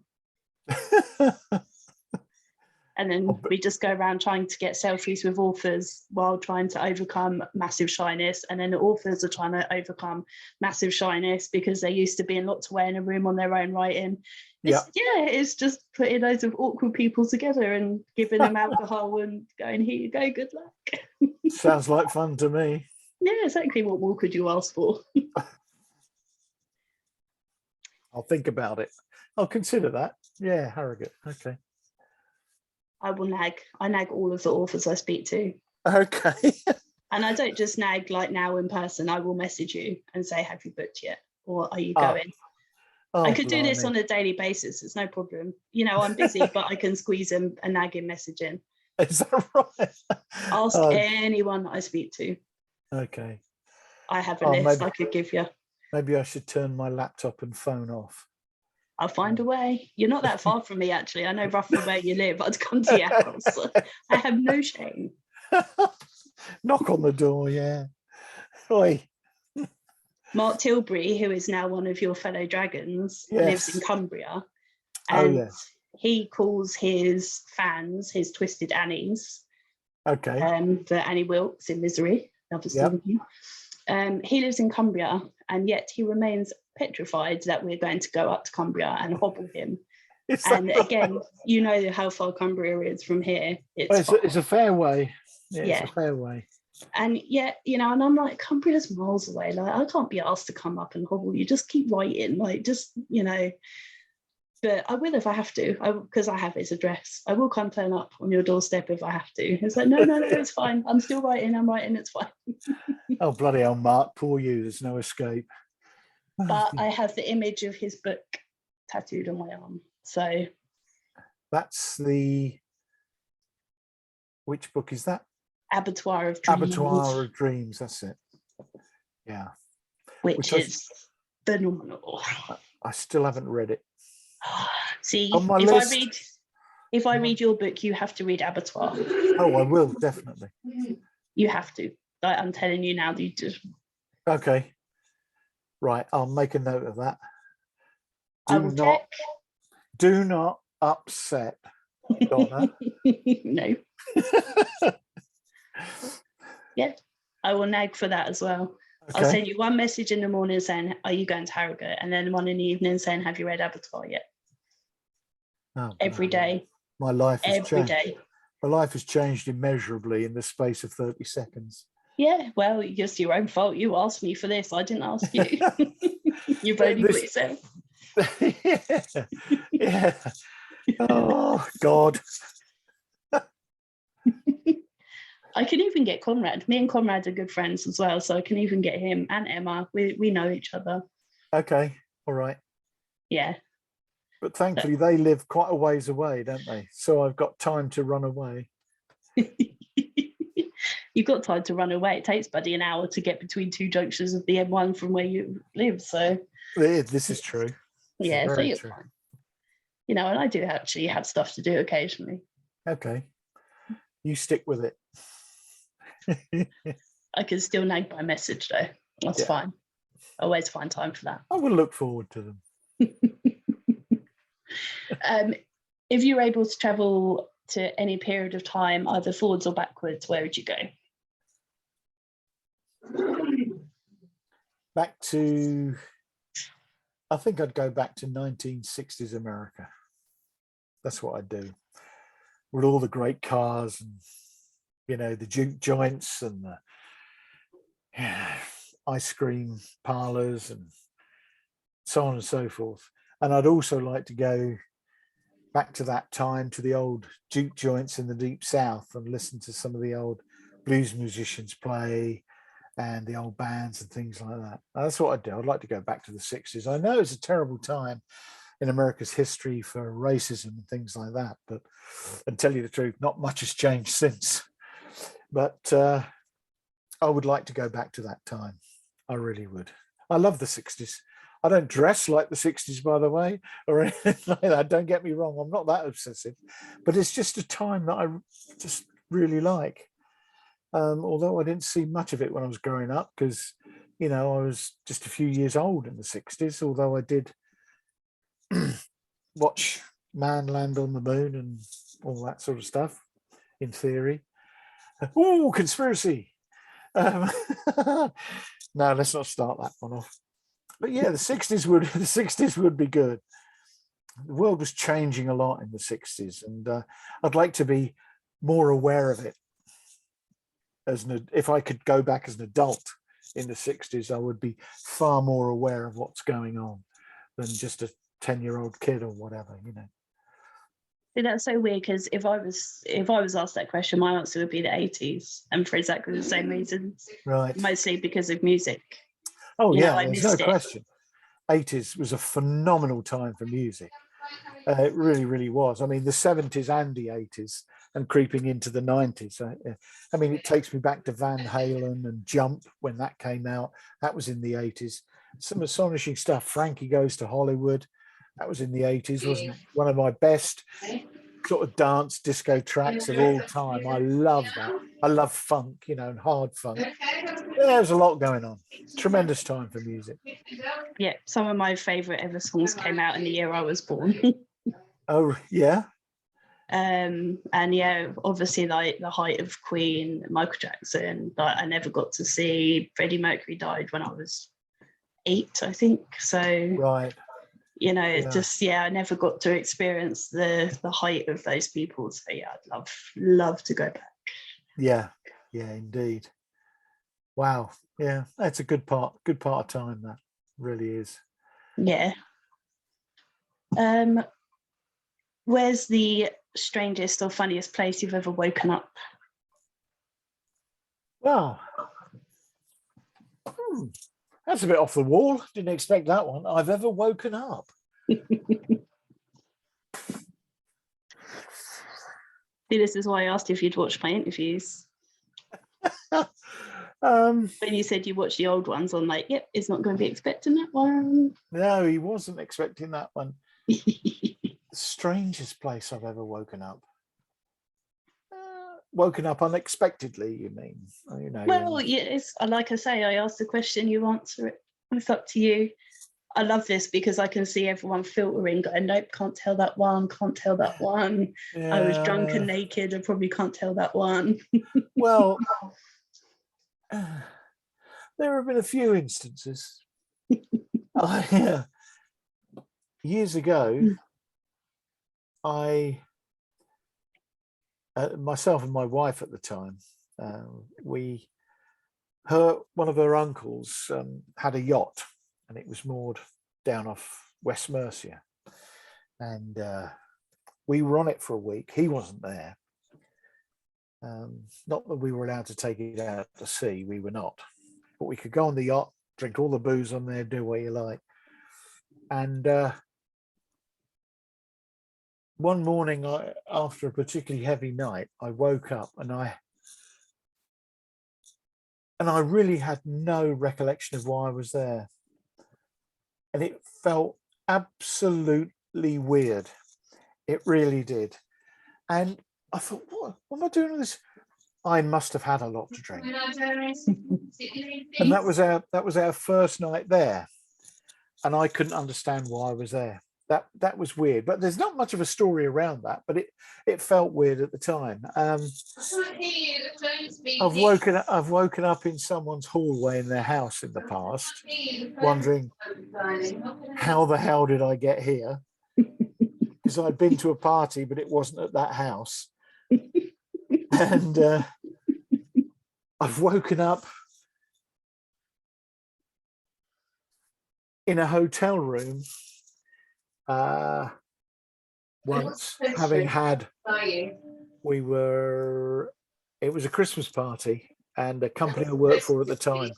And then we just go around trying to get selfies with authors while trying to overcome massive shyness. And then the authors are trying to overcome massive shyness because they're used to being locked away in a room on their own writing. It's just putting loads of awkward people together and giving them alcohol and going, here you go, good luck. Sounds like fun to me. Yeah, exactly. What more could you ask for? I'll think about it. I'll consider that. Yeah, Harrogate. Okay. I will nag. I nag all of the authors I speak to. Okay. And I don't just nag like now in person. I will message you and say, have you booked yet? Or are you going? I could do this on a daily basis. It's no problem. I'm busy, but I can squeeze a nagging message in. Is that right? Ask anyone that I speak to. Okay. I have a list I could give you. Maybe I should turn my laptop and phone off. I'll find a way. You're not that far from me, actually. I know roughly where you live. I'd come to your house. I have no shame. Knock on the door, yeah. Oi. Mark Tilbury, who is now one of your fellow dragons, lives in Cumbria. And he calls his fans his Twisted Annies. Okay. For Annie Wilkes in Misery. Obviously. Yep. He lives in Cumbria, and yet he remains petrified that we're going to go up to Cumbria and hobble him. And again, you know how far Cumbria is from here. It's a fair way. Yeah, it's a fair way. And yet, and I'm like, Cumbria's miles away. Like, I can't be asked to come up and hobble you. Just keep writing. Like, just, But I will if I have to, because I have his address. I will come turn up on your doorstep if I have to. It's like, no, it's fine. I'm still writing. I'm writing. It's fine. Oh, bloody hell, Mark. Poor you. There's no escape. But I have the image of his book tattooed on my arm. So that's which book is that? Abattoir of Dreams. Abattoir of Dreams, that's it. Yeah. Which is phenomenal. I still haven't read it. See, if I read your book, you have to read Abattoir. Oh, I will, definitely. You have to. I'm telling you now that you just. Okay. Right, I'll make a note of that. Do not upset Donna. No. Yeah, I will nag for that as well. Okay. I'll send you one message in the morning saying, are you going to Harrogate? And then one in the evening saying, have you read Abattoir yet? Oh, every day. My life has changed. Day. My life has changed immeasurably in the space of 30 seconds. Yeah, well, it's your own fault. You asked me for this. I didn't ask you. You've only put yourself. Yeah. Oh, God. I can even get Conrad. Me and Conrad are good friends as well, so I can even get him and Emma. We know each other. Okay, all right. Yeah. But thankfully, they live quite a ways away, don't they? So I've got time to run away. You've got time to run away. It takes Buddy an hour to get between two junctions of the M1 from where you live. So this is true. Yeah, so you're fine. And I do actually have stuff to do occasionally. Okay. You stick with it. I can still nag by message though. That's fine. Always find time for that. I will look forward to them. If you're able to travel to any period of time, either forwards or backwards, where would you go? Back to, I think I'd go back to 1960s America. That's what I'd do. With all the great cars and, you know, the juke joints and the ice cream parlors and so on and so forth. And I'd also like to go back to that time, to the old juke joints in the Deep South, and listen to some of the old blues musicians play and the old bands and things like that. That's what I'd do. I'd like to go back to the 60s. I know it's a terrible time in America's history for racism and things like that, but and tell you the truth, not much has changed since. But I would like to go back to that time. I really would. I love the 60s. I don't dress like the 60s, by the way, or anything like that. Don't get me wrong. I'm not that obsessive, but it's just a time that I just really like. Although I didn't see much of it when I was growing up, because, you know, I was just a few years old in the 60s, although I did watch Man Land on the Moon and all that sort of stuff, in theory. Oh, conspiracy. No, let's not start that one off. But yeah, the 60s would be good. The world was changing a lot in the 60s, and I'd like to be more aware of it. If I could go back as an adult in the 60s, I would be far more aware of what's going on than just a 10-year-old kid or whatever, you know. That's so weird, because if I was asked that question, my answer would be the 80s, and for exactly the same reasons. Right. Mostly because of music. Oh, yeah, there's no question. 80s was a phenomenal time for music. It really, really was. I mean, the 70s and the 80s, and creeping into the 90s. I mean, it takes me back to Van Halen and Jump when that came out. That was in the 80s. Some astonishing stuff. Frankie Goes to Hollywood. That was in the 80s. Wasn't one of my best sort of dance disco tracks of all time. I love that. I love funk, you know, and hard funk. There's a lot going on. Tremendous time for music. Yeah, some of my favourite ever songs came out in the year I was born. Oh, yeah. And yeah, obviously, like the height of Queen, Michael Jackson, but I never got to see. Freddie Mercury died when I was 8, I think. So, right. You know, I never got to experience the height of those people. So yeah, I'd love to go back. Yeah, indeed. Wow. Yeah, that's a good part of time, that really is. Yeah. Where's the strangest or funniest place you've ever woken up? Well, that's a bit off the wall. Didn't expect that one. I've ever woken up. See, this is why I asked if you'd watched my interviews. When you said you watched the old ones, I'm like, yep, he's not going to be expecting that one. No, he wasn't expecting that one. The strangest place I've ever woken up. Woken up unexpectedly, you mean? You know. Well, yes. Like I say, I asked the question, you answer it. It's up to you. I love this because I can see everyone filtering. Going, nope, can't tell that one. Can't tell that one. Yeah. I was drunk and naked. I probably can't tell that one. Well, there have been a few instances. Years ago, myself and my wife at the time, one of her uncles had a yacht, and it was moored down off West Mercia, and we were on it for a week. He wasn't there. Not that we were allowed to take it out to sea, we were not, but we could go on the yacht, drink all the booze on there, do what you like. And one morning, after a particularly heavy night, I woke up and I really had no recollection of why I was there. And it felt absolutely weird. It really did. And I thought, what am I doing with this? I must have had a lot to drink. And that was our first night there. And I couldn't understand why I was there. that was weird. But there's not much of a story around that, but it felt weird at the time. I've woken up in someone's hallway in their house in the past, wondering how the hell did I get here? Because I'd been to a party, but it wasn't at that house. And I've woken up in a hotel room once, having had, it was a Christmas party, and a company I worked for at the time,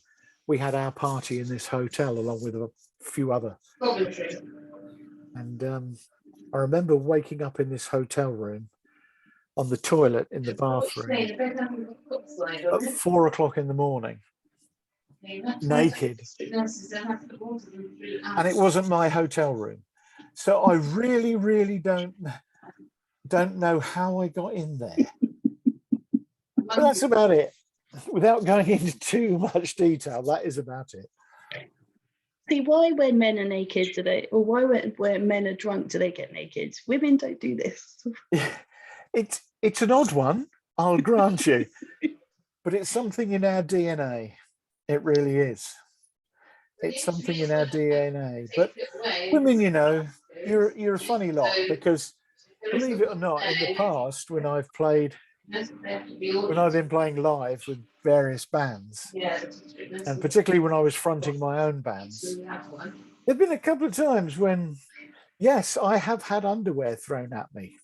we had our party in this hotel along with a few other. And I remember waking up in this hotel room on the toilet in the bathroom at 4 o'clock in the morning, naked, and it wasn't my hotel room. So I really don't know how I got in there. But that's about it. Without going into too much detail, that is about it. See, why when men are naked do they, or why when men are drunk do they get naked? Women don't do this. It's an odd one, I'll grant you, but it's something in our DNA. It really is. It's something in our DNA. But women, you know, you're a funny lot, because believe it or not, in the past when I've been playing live with various bands, and particularly when I was fronting my own bands, there've been a couple of times when, yes, I have had underwear thrown at me,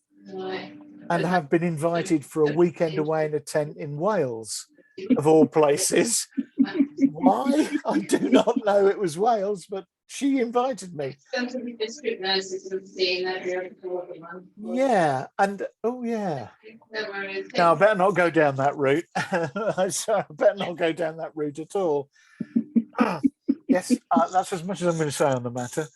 and have been invited for a weekend away in a tent in Wales, of all places. Why? I do not know. It was Wales, but she invited me. Yeah, and oh yeah. Now I better not go down that route. Sorry, I better not go down that route at all. Yes, that's as much as I'm going to say on the matter.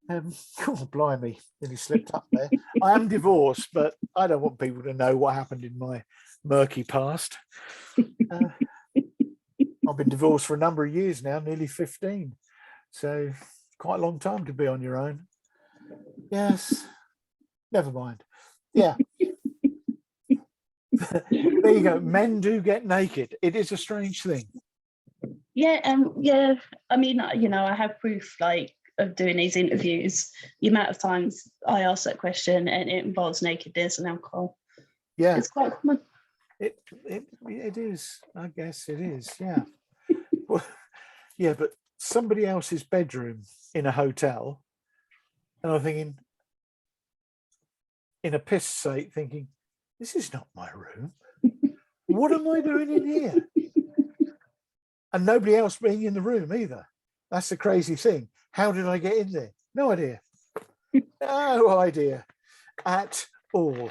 Oh, blimey, nearly slipped up there. I am divorced, but I don't want people to know what happened in my murky past. I've been divorced for a number of years now, nearly 15. So quite a long time to be on your own. Yes, never mind. Yeah. There you go. Men do get naked. It is a strange thing. Yeah, yeah. I mean, you know, I have proof, like, of doing these interviews. The amount of times I ask that question and it involves nakedness and alcohol. Yeah, it's quite common. It is. I guess it is. Yeah. Well, yeah, but somebody else's bedroom in a hotel, and I'm thinking, in a piss state, thinking, this is not my room. What am I doing in here? And nobody else being in the room either. That's the crazy thing. How did I get in there? No idea. No idea at all.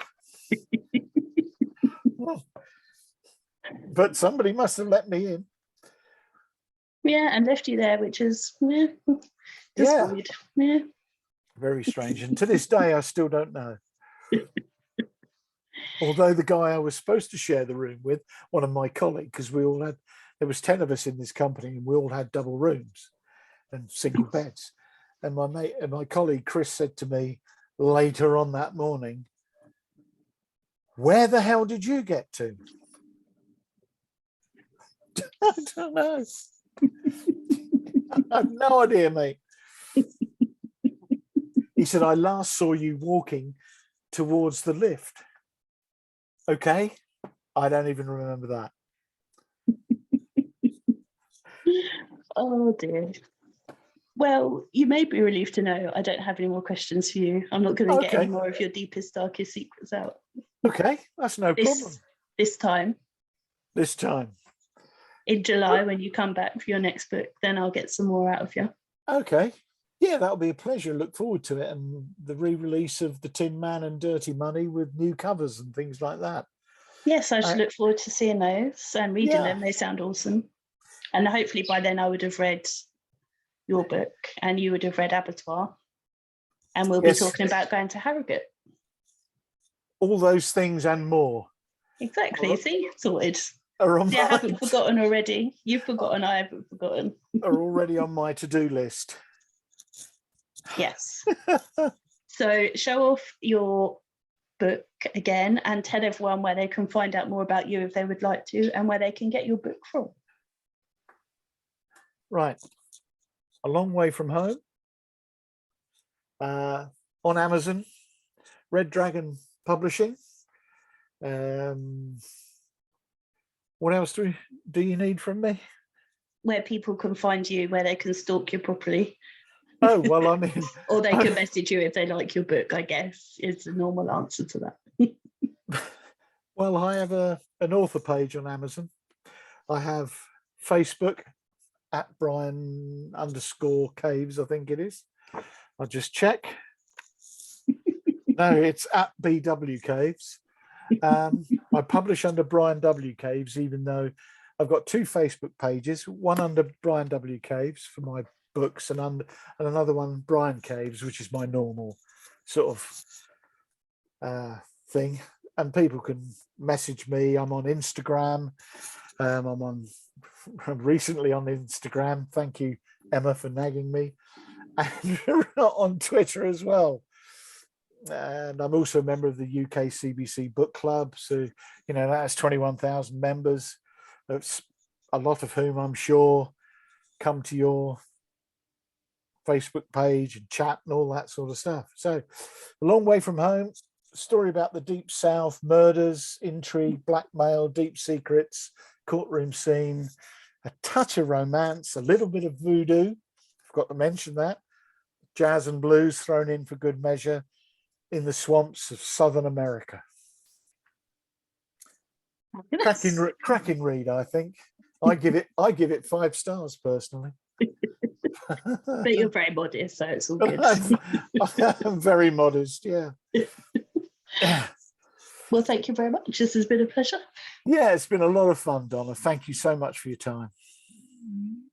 But somebody must have let me in. Yeah, and left you there, which is Yeah. weird. Yeah. Very strange. And to this day, I still don't know. Although the guy I was supposed to share the room with, one of my colleagues, because there was 10 of us in this company, and we all had double rooms and single beds. And my colleague Chris said to me later on that morning, "Where the hell did you get to?" I don't know. I have no idea, mate. He said, "I last saw you walking towards the lift." Okay, I don't even remember that. Oh dear. Well, you may be relieved to know I don't have any more questions for you. I'm not going to get any more of your deepest, darkest secrets out. Okay, that's no problem. This time. In July, when you come back for your next book, then I'll get some more out of you. Okay. Yeah, that'll be a pleasure. Look forward to it. And the re-release of The Tin Man and Dirty Money with new covers and things like that. Yes, I should look forward to seeing those and reading them. They sound awesome. And hopefully by then I would have read your book and you would have read Abattoir. And we'll be talking about going to Harrogate. All those things and more. Exactly. See, sorted. I haven't forgotten already. You've forgotten, I haven't forgotten. Are already on my to-do list. Yes. So show off your book again and tell everyone where they can find out more about you if they would like to, and where they can get your book from. Right. A Long Way From Home. On Amazon, Red Dragon Publishing. What else do you need from me? Where people can find you, where they can stalk you properly. Oh, well, I mean... Or they can message you if they like your book, I guess, is the normal answer to that. Well, I have an author page on Amazon. I have Facebook at Brian_Caves, I think it is. I'll just check. No, it's at BW Caves. I publish under Brian W. Caves, even though I've got 2 Facebook pages, one under Brian W. Caves for my books, and another one, Brian Caves, which is my normal sort of thing. And people can message me. I'm on Instagram. I'm recently on Instagram. Thank you, Emma, for nagging me. And on Twitter as well. And I'm also a member of the UK CBC Book Club. So, that has 21,000 members. That's a lot of whom I'm sure come to your Facebook page and chat and all that sort of stuff. So, A Long Way From Home, story about the Deep South, murders, intrigue, blackmail, deep secrets, courtroom scene, a touch of romance, a little bit of voodoo. Forgot to mention that. Jazz and blues thrown in for good measure in the swamps of Southern America. Cracking read, I think. I give it 5 stars personally. But you're very modest, so it's all good. I'm very modest, yeah. Well, thank you very much. This has been a pleasure. Yeah, it's been a lot of fun, Donna. Thank you so much for your time.